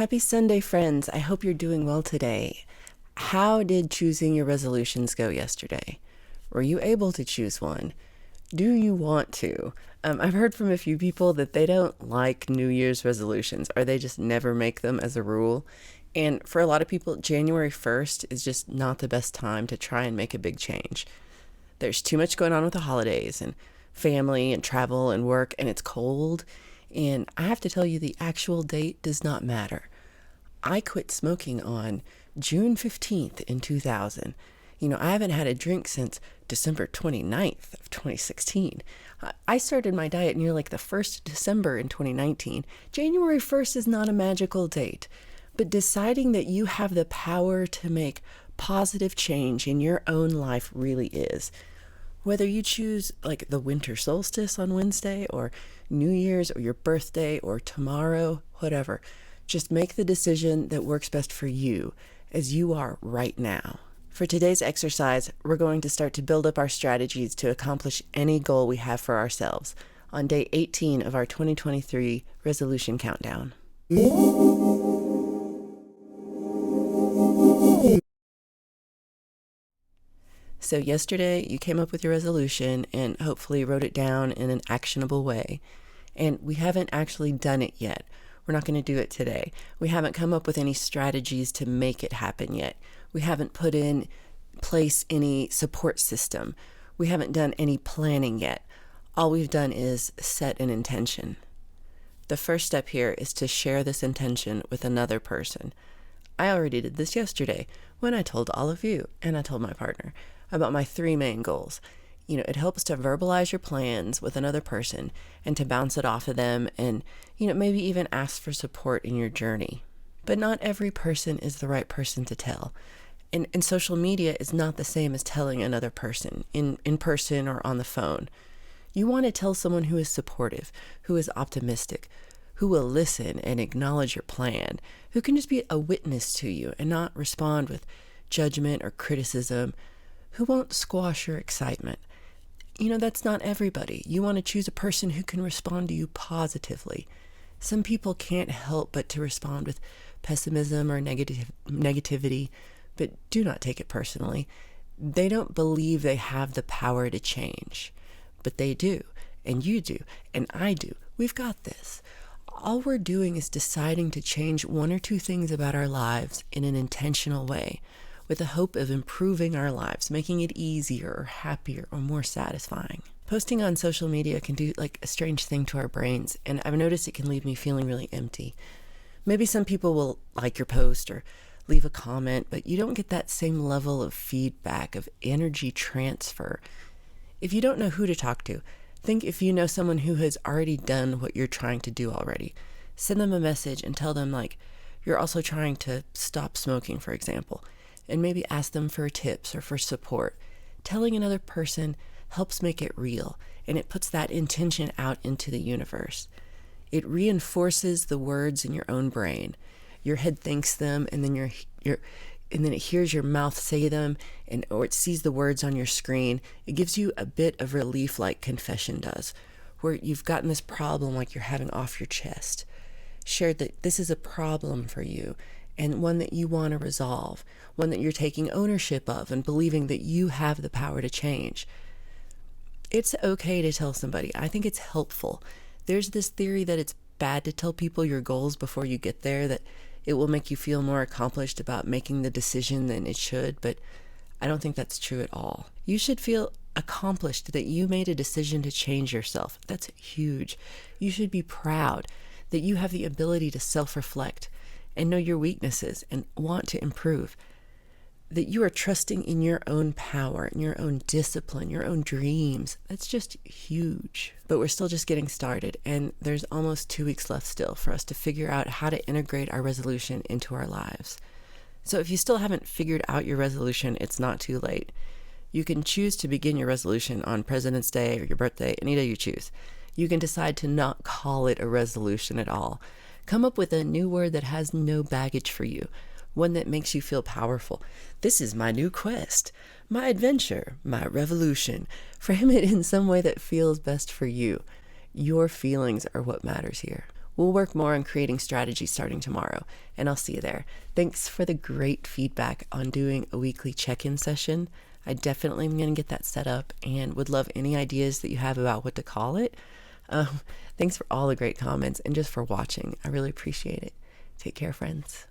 Happy Sunday, friends. I hope you're doing well today. How did choosing your resolutions go yesterday? Were you able to choose one? Do you want to? I've heard from a few people that they don't like New Year's resolutions, or they just never make them as a rule. And for a lot of people, January 1st is just not the best time to try and make a big change. There's too much going on with the holidays and family and travel and work, and it's cold. And I have to tell you, the actual date does not matter. I quit smoking on June 15th in 2000. I haven't had a drink since December 29th of 2016. I started my diet near like the 1st of December in 2019. January 1st is not a magical date, but deciding that you have the power to make positive change in your own life really is. Whether you choose like the winter solstice on Wednesday or New Year's or your birthday or tomorrow, whatever, just make the decision that works best for you as you are right now. For today's exercise, we're going to start to build up our strategies to accomplish any goal we have for ourselves on day 18 of our 2023 resolution countdown. So yesterday you came up with your resolution and hopefully wrote it down in an actionable way. And we haven't actually done it yet. We're not going to do it today. We haven't come up with any strategies to make it happen yet. We haven't put in place any support system. We haven't done any planning yet. All we've done is set an intention. The first step here is to share this intention with another person. I already did this yesterday when I told all of you, and I told my partner, about my 3 main goals. It helps to verbalize your plans with another person and to bounce it off of them and, maybe even ask for support in your journey. But not every person is the right person to tell. And social media is not the same as telling another person in person or on the phone. You want to tell someone who is supportive, who is optimistic, who will listen and acknowledge your plan, who can just be a witness to you and not respond with judgment or criticism, who won't squash your excitement. That's not everybody. You want to choose a person who can respond to you positively. Some people can't help but to respond with pessimism or negativity, but do not take it personally. They don't believe they have the power to change, but they do, and you do, and I do. We've got this. All we're doing is deciding to change 1 or 2 things about our lives in an intentional way, with the hope of improving our lives, making it easier or happier or more satisfying. Posting on social media can do like a strange thing to our brains, and I've noticed it can leave me feeling really empty. Maybe some people will like your post or leave a comment, but you don't get that same level of feedback, of energy transfer. If you don't know who to talk to, think if you know someone who has already done what you're trying to do already. Send them a message and tell them like you're also trying to stop smoking, for example, and maybe ask them for tips or for support. Telling another person helps make it real, and it puts that intention out into the universe. It reinforces the words in your own brain. Your head thinks them, and then and then it hears your mouth say them, or it sees the words on your screen. It gives you a bit of relief, like confession does, where you've gotten this problem like you're having off your chest. Shared that this is a problem for you, and one that you want to resolve, one that you're taking ownership of and believing that you have the power to change. It's okay to tell somebody. I think it's helpful. There's this theory that it's bad to tell people your goals before you get there, that it will make you feel more accomplished about making the decision than it should, but I don't think that's true at all. You should feel accomplished that you made a decision to change yourself. That's huge. You should be proud that you have the ability to self-reflect and know your weaknesses and want to improve, that you are trusting in your own power, in your own discipline, your own dreams. That's just huge. But we're still just getting started, and there's almost 2 weeks left still for us to figure out how to integrate our resolution into our lives. So if you still haven't figured out your resolution, it's not too late. You can choose to begin your resolution on President's Day or your birthday, any day you choose. You can decide to not call it a resolution at all. Come up with a new word that has no baggage for you, one that makes you feel powerful. This is my new quest, my adventure, my revolution. Frame it in some way that feels best for you. Your feelings are what matters here. We'll work more on creating strategy starting tomorrow, and I'll see you there. Thanks for the great feedback on doing a weekly check-in session. I definitely am going to get that set up and would love any ideas that you have about what to call it. Thanks for all the great comments and just for watching. I really appreciate it. Take care, friends.